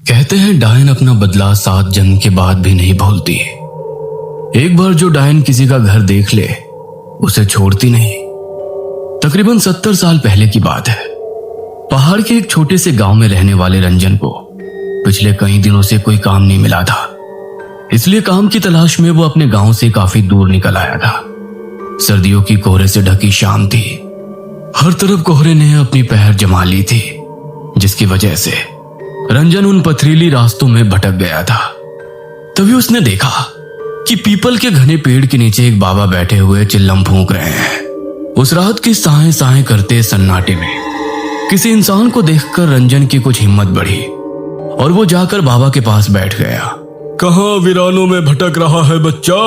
कहते हैं डायन अपना बदला 7 जन्म के बाद भी नहीं भूलती। एक बार जो डायन किसी का घर देख ले उसे छोड़ती नहीं। तकरीबन 70 साल पहले की बात है। पहाड़ के एक छोटे से गांव में रहने वाले रंजन को पिछले कई दिनों से कोई काम नहीं मिला था, इसलिए काम की तलाश में वो अपने गांव से काफी दूर निकल आया था। सर्दियों की कोहरे से ढकी शाम थी। हर तरफ कोहरे ने अपनी पहर जमा ली थी, जिसकी वजह से रंजन उन पथरीली रास्तों में भटक गया था। तभी उसने देखा कि पीपल के घने पेड़ के नीचे एक बाबा बैठे हुए चिल्लम फूंक रहे हैं। उस रात की साहें साहें करते सन्नाटे में किसी इंसान को देखकर रंजन की कुछ हिम्मत बढ़ी और वो जाकर बाबा के पास बैठ गया। कहाँ वीरानों में भटक रहा है बच्चा?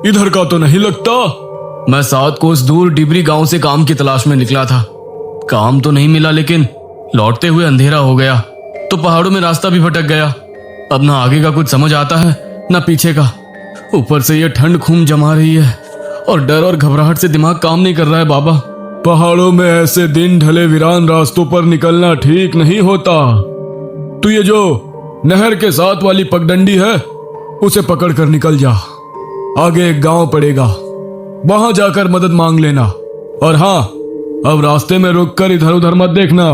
इधर का तो नहीं लगता। मैं 7 कोस दूर डिबरी गांव से काम की तलाश में निकला था। काम तो नहीं मिला, लेकिन लौटते हुए अंधेरा हो गया तो पहाड़ों में रास्ता भी भटक गया। अब ना आगे का कुछ समझ आता है ना पीछे का। ऊपर से ये ठंड खून जमा रही है और डर और घबराहट से दिमाग काम नहीं कर रहा है बाबा। पहाड़ों में ऐसे दिन ढले वीरान रास्तों पर निकलना ठीक नहीं होता। तू ये जो नहर के साथ वाली पगडंडी है उसे पकड़ कर निकल जा। आगे एक गांव पड़ेगा, वहां जाकर मदद मांग लेना। और हाँ, अब रास्ते में रुककर इधर उधर मत देखना।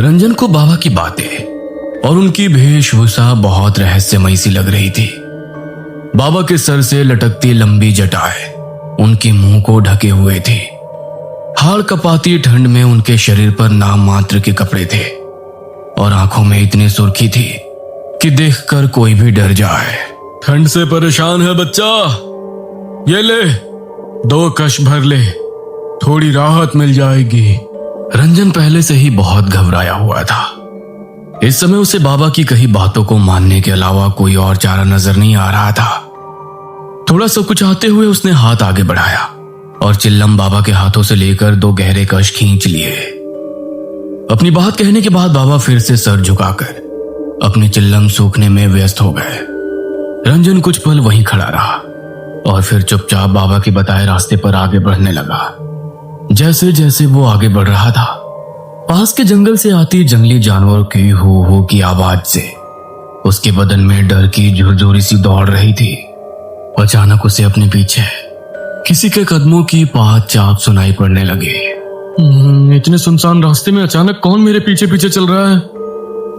रंजन को बाबा की बातें और उनकी वेशभूषा बहुत रहस्यमयी सी लग रही थी। बाबा के सर से लटकती लंबी जटाएं उनके मुंह को ढके हुए थी। हाड़ कपाती ठंड में उनके शरीर पर नाम मात्र के कपड़े थे और आंखों में इतनी सुर्खी थी कि देखकर कोई भी डर जाए। ठंड से परेशान है बच्चा? ये ले, 2 कश भर ले, थोड़ी राहत मिल जाएगी। रंजन पहले से ही बहुत घबराया हुआ था। इस समय उसे बाबा की कही बातों को मानने के अलावा कोई और चारा नजर नहीं आ रहा था। थोड़ा सकुचाते हुए उसने हाथ आगे बढ़ाया और चिल्लम बाबा के हाथों से लेकर 2 गहरे कश खींच लिए। अपनी बात कहने के बाद बाबा फिर से सर झुकाकर अपनी चिल्लम सूखने में व्यस्त हो गए। रंजन कुछ पल वहीं खड़ा रहा और फिर चुपचाप बाबा के बताए रास्ते पर आगे बढ़ने लगा। जैसे जैसे वो आगे बढ़ रहा था, पास के जंगल से आती जंगली जानवरों की हो की आवाज से उसके बदन में डर की झुरझुरी सी दौड़ रही थी। अचानक उसे अपने पीछे किसी के कदमों की पात चाप सुनाई पड़ने लगी। इतने सुनसान रास्ते में अचानक कौन मेरे पीछे पीछे चल रहा है?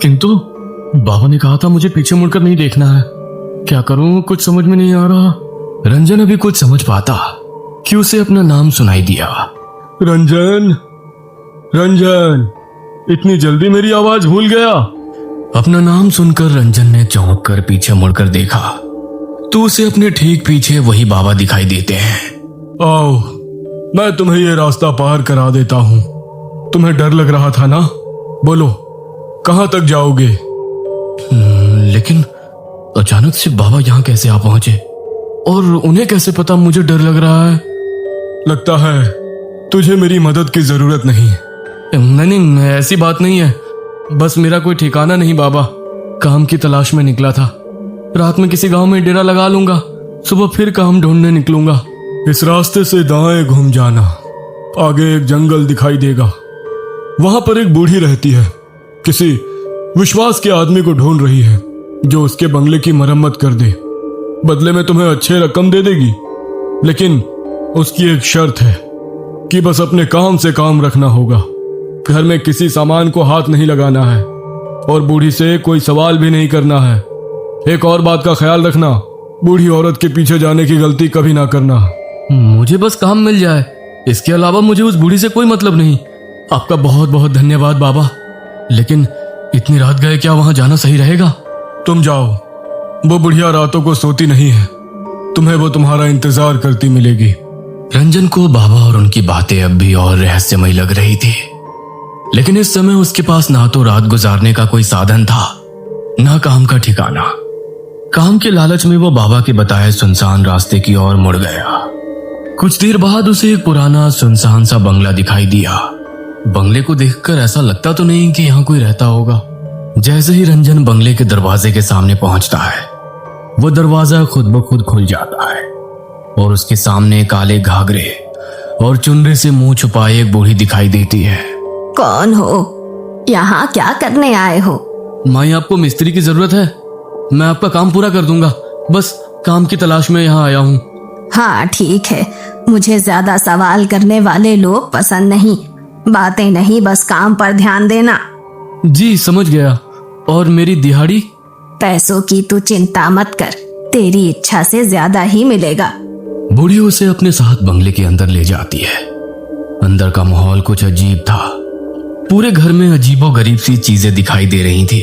किंतु बाबा ने कहा था मुझे पीछे मुड़कर नहीं देखना है। क्या करूं, कुछ समझ में नहीं आ रहा। रंजन अभी कुछ समझ पाता कि उसे अपना नाम सुनाई दिया। रंजन, रंजन, इतनी जल्दी मेरी आवाज भूल गया? अपना नाम सुनकर रंजन ने चौंक कर पीछे मुड़कर देखा तो उसे अपने ठीक पीछे वही बाबा दिखाई देते हैं। आओ, मैं तुम्हें ये रास्ता पार करा देता हूं। तुम्हें डर लग रहा था ना? बोलो, कहां तक जाओगे? लेकिन अचानक से बाबा यहाँ कैसे आ पहुंचे और उन्हें कैसे पता मुझे डर लग रहा है? लगता है तुझे मेरी मदद की जरूरत नहीं। नहीं, ऐसी बात नहीं है। बस मेरा कोई ठिकाना नहीं बाबा। काम की तलाश में निकला था। रात में किसी गांव में डेरा लगा लूंगा, सुबह फिर काम ढूंढने निकलूंगा। इस रास्ते से दाएं घूम जाना, आगे एक जंगल दिखाई देगा। वहां पर एक बूढ़ी रहती है। किसी विश्वास के आदमी को ढूंढ रही है जो उसके बंगले की मरम्मत कर दे। बदले में तुम्हें अच्छे रकम दे देगी, लेकिन उसकी एक शर्त है कि बस अपने काम से काम रखना होगा। घर में किसी सामान को हाथ नहीं लगाना है और बूढ़ी से कोई सवाल भी नहीं करना है। एक और बात का ख्याल रखना, बूढ़ी औरत के पीछे जाने की गलती कभी ना करना। मुझे बस काम मिल जाए, इसके अलावा मुझे उस बूढ़ी से कोई मतलब नहीं। आपका बहुत बहुत धन्यवाद बाबा, लेकिन इतनी रात गए क्या वहां जाना सही रहेगा? तुम जाओ, वो बुढ़िया रातों को सोती नहीं है। तुम्हें वो तुम्हारा इंतजार करती मिलेगी। रंजन को बाबा और उनकी बातें अब भी और रहस्यमयी लग रही थी, लेकिन इस समय उसके पास ना तो रात गुजारने का कोई साधन था, ना काम का ठिकाना। काम के लालच में वो बाबा के बताए सुनसान रास्ते की ओर मुड़ गया। कुछ देर बाद उसे एक पुराना सुनसान सा बंगला दिखाई दिया। बंगले को देखकर ऐसा लगता तो नहीं कि यहाँ कोई रहता होगा। जैसे ही रंजन बंगले के दरवाजे के सामने पहुंचता है, वो दरवाजा खुद ब खुद खुल जाता है और उसके सामने काले घाघरे और चुनरी से मुंह छुपाए एक बूढ़ी दिखाई देती है। कौन हो? यहाँ क्या करने आए हो? माई आपको मिस्त्री की जरूरत है? मैं आपका काम पूरा कर दूंगा, बस काम की तलाश में यहाँ आया हूँ। हाँ ठीक है, मुझे ज्यादा सवाल करने वाले लोग पसंद नहीं। बातें नहीं, बस काम पर ध्यान देना। जी समझ गया। और मेरी दिहाड़ी? पैसों की तू चिंता मत कर, तेरी इच्छा से ज्यादा ही मिलेगा। बूढ़ी उसे अपने साथ बंगले के अंदर ले जाती है। अंदर का माहौल कुछ अजीब था। पूरे घर में अजीबोगरीब सी चीजें दिखाई दे रही थी।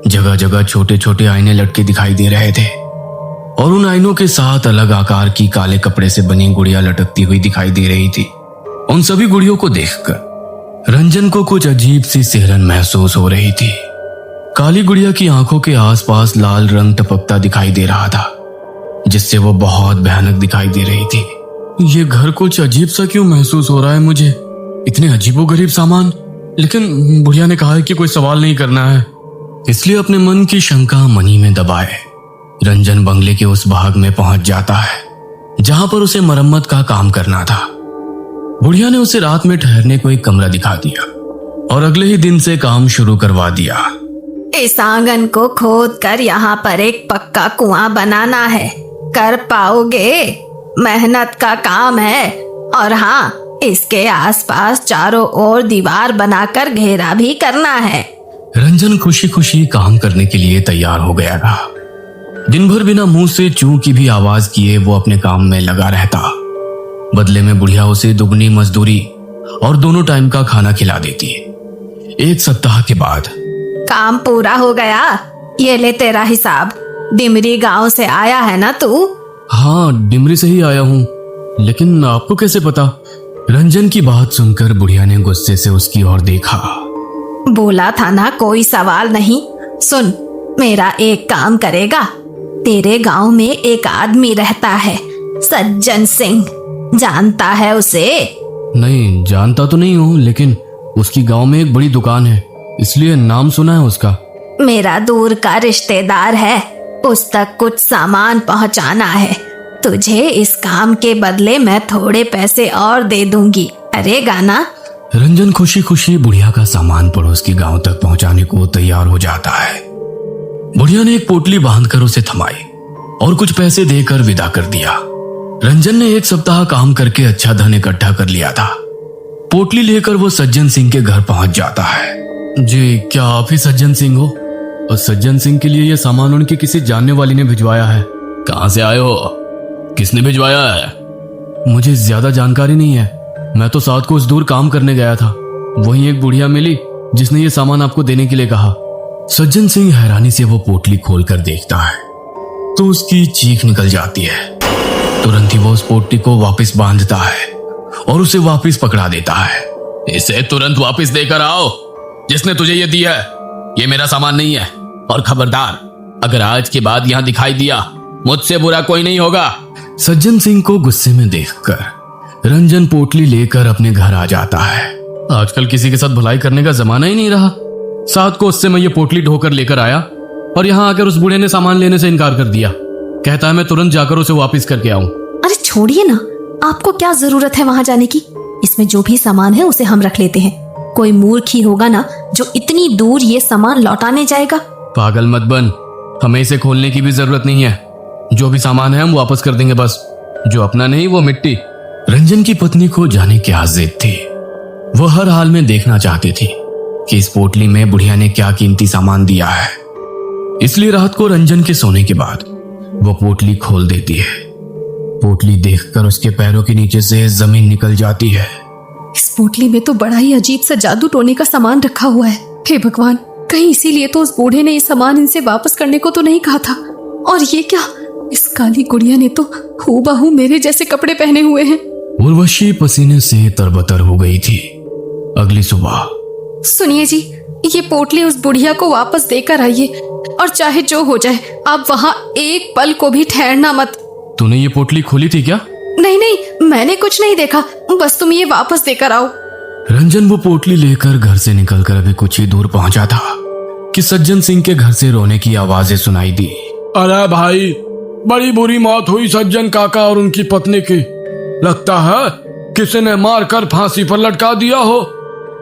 जगह जगह छोटे छोटे आईने लटके दिखाई दे रहे थे और उन आईनों के साथ अलग आकार की काले कपड़े से बनी गुड़िया लटकती हुई दिखाई दे रही थी। उन सभी गुड़ियों को देखकर रंजन को कुछ अजीब सी सिहरन महसूस हो रही थी। काली गुड़िया की आंखों के आसपास लाल रंग टपकता दिखाई दे रहा था, जिससे वो बहुत भयानक दिखाई दे रही थी। ये घर कुछ अजीब सा क्यों महसूस हो रहा है मुझे? इतने अजीबोगरीब सामान, लेकिन बुढ़िया ने कहा है कि कोई सवाल नहीं करना है, इसलिए अपने मन की शंका मनी में दबाए रंजन बंगले के उस भाग में पहुंच जाता है जहां पर उसे मरम्मत का काम करना था। बुढ़िया ने उसे रात में ठहरने को एक कमरा दिखा दिया और अगले ही दिन से काम शुरू करवा दिया। इस आंगन को खोद कर यहाँ पर एक पक्का कुआं बनाना है। कर पाओगे? मेहनत का काम है। और हाँ, इसके आसपास चारों ओर दीवार बनाकर घेरा भी करना है। रंजन खुशी खुशी काम करने के लिए तैयार हो गया था। दिन भर बिना मुंह से चू की भी आवाज किए वो अपने काम में लगा रहता। बदले में बुढ़िया उसे दुगनी मजदूरी और दोनों टाइम का खाना खिला देती। एक सप्ताह के बाद काम पूरा हो गया। ये ले तेरा हिसाब। डिमरी गांव से आया है ना तू? हाँ, डिमरी से ही आया हूँ, लेकिन आपको कैसे पता? रंजन की बात सुनकर बुढ़िया ने गुस्से से उसकी ओर देखा। बोला था ना कोई सवाल नहीं। सुन, मेरा एक काम करेगा। तेरे गांव में एक आदमी रहता है, सज्जन सिंह। जानता है उसे? नहीं, जानता तो नहीं हूँ, लेकिन उसकी गांव में एक बड़ी दुकान है, इसलिए नाम सुना है उसका। मेरा दूर का रिश्तेदार है, उस तक कुछ सामान पहुंचाना है। तुझे इस काम के बदले मैं थोड़े पैसे और दे दूंगी। करेगा ना? रंजन खुशी खुशी बुढ़िया का सामान पड़ोस के गांव तक पहुंचाने को तैयार हो जाता है। बुढ़िया ने एक पोटली बांधकर उसे थमाई और कुछ पैसे देकर विदा कर दिया। रंजन ने एक सप्ताह काम करके अच्छा धन इकट्ठा कर लिया था। पोटली लेकर वो सज्जन सिंह के घर पहुंच जाता है। जी, क्या आप ही सज्जन सिंह हो? और सज्जन सिंह के लिए यह सामान उनकी किसी जानने वाली ने भिजवाया है। कहां से आए हो? किसने भिजवाया है? मुझे ज्यादा जानकारी नहीं है, मैं तो साथ को उस दूर काम करने गया था। वहीं एक बुढ़िया मिली जिसने ये सामान आपको देने के लिए कहा। सज्जन सिंह हैरानी से वो पोटली खोलकर देखता है तो उसकी चीख निकल जाती है। तुरंत ही वो उस पोटली को वापस बांधता है और उसे वापस पकड़ा देता है। इसे तुरंत वापस देकर आओ। जिसने तुझे ये दिया है, ये मेरा सामान नहीं है। और खबरदार, अगर आज के बाद यहाँ दिखाई दिया, मुझसे बुरा कोई नहीं होगा। सज्जन सिंह को गुस्से में देखकर रंजन पोटली लेकर अपने घर आ जाता है। आजकल किसी के साथ भलाई करने का जमाना ही नहीं रहा। साथ को उससे मैं ये पोटली ढोकर लेकर आया और यहाँ आकर उस बूढ़े ने सामान लेने से इनकार कर दिया। कहता है मैं तुरंत जाकर उसे वापस करके आऊं। अरे छोड़िए ना, आपको क्या जरूरत है वहां जाने की? इसमें जो भी सामान है उसे हम रख लेते हैं। कोई मूर्ख ही होगा ना जो इतनी दूर ये सामान लौटाने जाएगा। पागल मत बन, हमें इसे खोलने की भी जरूरत नहीं है। जो भी सामान है हम वापस कर देंगे, बस जो अपना नहीं वो मिट्टी। रंजन की पत्नी को जाने क्या जिद थी। वह हर हाल में देखना चाहती थी कि इस पोटली में बुढ़िया ने क्या कीमती सामान दिया है। इसलिए रात को रंजन के सोने के बाद वो पोटली खोल देती है। पोटली देखकर उसके पैरों के नीचे से जमीन निकल जाती है। इस पोटली में तो बड़ा ही अजीब सा जादू टोने का सामान रखा हुआ है। हे भगवान, कहीं इसीलिए तो उस बूढ़े ने ये सामान इनसे वापस करने को तो नहीं कहा था। और ये क्या, इस काली गुड़िया ने तो हूबहू मेरे जैसे कपड़े पहने हुए हैं। उर्वशी पसीने से तरबतर हो गई थी। अगली सुबह। सुनिए जी, ये पोटली उस बुढ़िया को वापस देकर आइए और चाहे जो हो जाए आप वहाँ एक पल को भी ठहरना मत। तूने ये पोटली खोली थी क्या? नहीं नहीं, मैंने कुछ नहीं देखा, बस तुम ये वापस देकर आओ। रंजन वो पोटली लेकर घर से निकलकर अभी कुछ ही दूर पहुंचा था कि सज्जन सिंह के घर से रोने की आवाजें सुनाई दी। अरे भाई, बड़ी बुरी मौत हुई सज्जन काका और उनकी पत्नी की। लगता है किसी ने मारकर फांसी पर लटका दिया हो।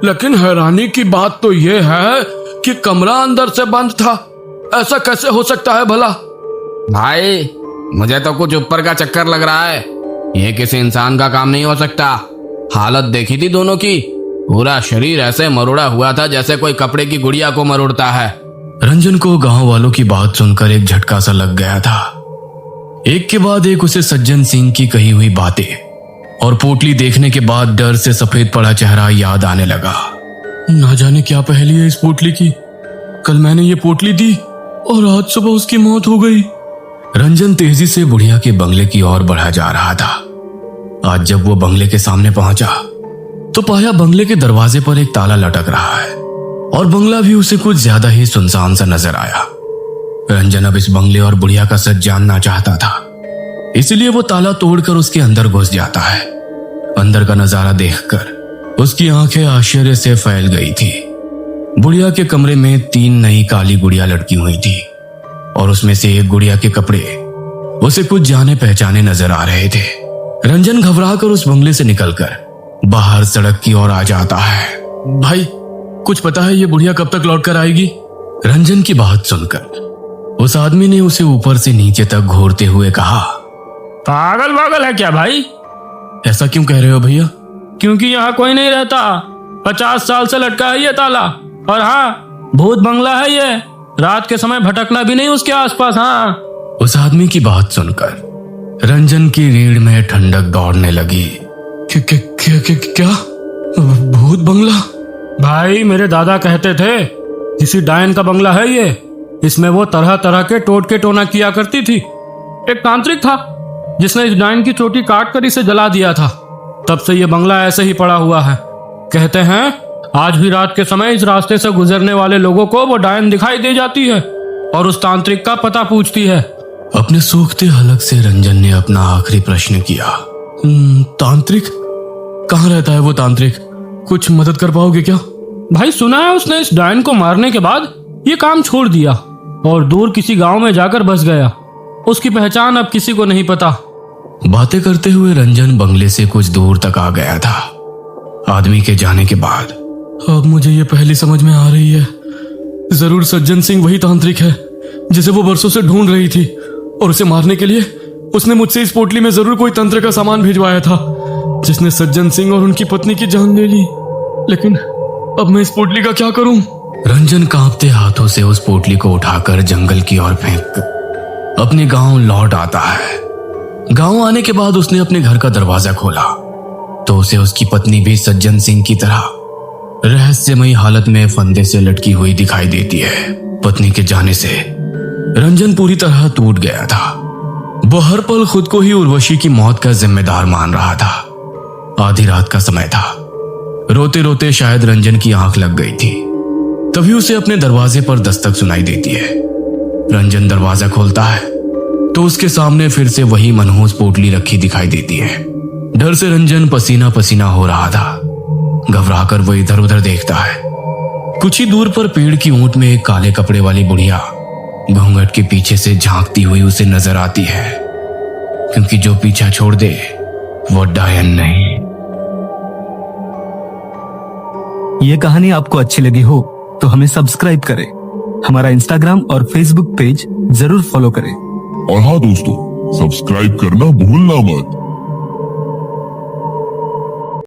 लेकिन हैरानी की बात तो यह है कि कमरा अंदर से बंद था। ऐसा कैसे हो सकता है भला? भाई मुझे तो कुछ ऊपर का चक्कर लग रहा है। ये किसी इंसान का काम नहीं हो सकता। हालत देखी थी दोनों की, पूरा शरीर ऐसे मरोड़ा हुआ था जैसे कोई कपड़े की गुड़िया को मरोड़ता है। रंजन को गांव वालों की बात सुनकर एक झटका सा लग गया था। एक के बाद एक उसे सज्जन सिंह की कही हुई बातें और पोटली देखने के बाद डर से सफेद पड़ा चेहरा याद आने लगा। ना जाने क्या पहेली है इस पोटली की। कल मैंने ये पोटली दी और आज सुबह उसकी मौत हो गई। रंजन तेजी से बुढ़िया के बंगले की ओर बढ़ा जा रहा था। आज जब वो बंगले के सामने पहुंचा तो पाया बंगले के दरवाजे पर एक ताला लटक रहा है और बंगला भी उसे कुछ ज्यादा ही सुनसान सा नजर आया। रंजन अब इस बंगले और बुढ़िया का सच जानना चाहता था, इसलिए वो ताला तोड़कर उसके अंदर घुस जाता है। अंदर का नजारा देखकर उसकी आंखें आश्चर्य से फैल गई थी। बुढ़िया के कमरे में 3 नई काली गुड़िया लटकी हुई थी और उसमें से एक गुड़िया के कपड़े उसे कुछ जाने पहचाने नजर आ रहे थे। रंजन घबराकर उस बंगले से निकलकर बाहर सड़क की ओर आ जाता है। भाई कुछ पता है ये बुढ़िया कब तक लौट कर आएगी? रंजन की बात सुनकर उस आदमी ने उसे ऊपर से नीचे तक घूरते हुए कहा, पागल पागल है क्या भाई? ऐसा क्यों कह रहे हो भैया? क्योंकि यहाँ कोई नहीं रहता। 50 साल से लटका है ये ताला। और हाँ, भूत बंगला है ये। रात के समय भटकना भी नहीं उसके आसपास। हाँ। उस आदमी की बात सुनकर रंजन की रीढ़ में ठंडक दौड़ने लगी। क्या? भूत बंगला? भाई मेरे दादा कहते थे किसी डायन का बंगला है ये। इसमें वो तरह तरह के टोटके टोना किया करती थी। एक तांत्रिक था जिसने इस डायन की चोटी काट कर इसे जला दिया था। तब से ये बंगला ऐसे ही पड़ा हुआ है। कहते हैं आज भी रात के समय इस रास्ते से गुजरने वाले लोगों को वो डायन दिखाई दे जाती है और उस तांत्रिक का पता पूछती है। अपने सूखते हलक से रंजन ने अपना आखिरी प्रश्न किया। तांत्रिक? कहाँ रहता है वो तांत्रिक? कुछ मदद कर पाओगे क्या? भाई सुना है उसने इस डायन को मारने के बाद ये काम छोड़ दिया और दूर किसी गांव में जाकर बस गया। उसकी पहचान अब किसी को नहीं पता। बातें करते हुए रंजन बंगले से कुछ दूर तक आ गया था। आदमी के जाने के बाद अब मुझे ये पहली समझ में आ रही है। जरूर सज्जन सिंह वही तांत्रिक है जिसे वो बरसों से ढूंढ रही थी और उसे मारने के लिए उसने मुझसे इस पोटली में जरूर कोई तंत्र का सामान भिजवाया था जिसने सज्जन सिंह और उनकी पत्नी की जान ले ली। लेकिन अब मैं इस पोटली का क्या करूं? रंजन कांपते हाथों से उस पोटली को उठाकर जंगल की ओर फेंक अपने गांव लौट आता है। गांव आने के बाद उसने अपने घर का दरवाजा खोला तो उसे उसकी पत्नी भी सज्जन सिंह की तरह रहस्यमयी हालत में फंदे से लटकी हुई दिखाई देती है। पत्नी के जाने से रंजन पूरी तरह टूट गया था। वो हर पल खुद को ही उर्वशी की मौत का जिम्मेदार मान रहा था। आधी रात का समय था। रोते रोते शायद रंजन की आंख लग गई थी। तभी उसे अपने दरवाजे पर दस्तक सुनाई देती है। रंजन दरवाजा खोलता है तो उसके सामने फिर से वही मनहूस पोटली रखी दिखाई देती है। डर से रंजन पसीना पसीना हो रहा था। घबराकर वो इधर उधर देखता है। कुछ ही दूर पर पेड़ की ऊंट में एक काले कपड़े वाली बुढ़िया घूंघट के पीछे से झांकती हुई उसे नजर आती है, क्योंकि जो पीछा छोड़ दे वो डायन नहीं। ये कहानी आपको अच्छी लगी हो तो हमें सब्सक्राइब करें, हमारा इंस्टाग्राम और फेसबुक पेज जरूर फॉलो करें। और हाँ दोस्तों, सब्सक्राइब करना भूलना मत।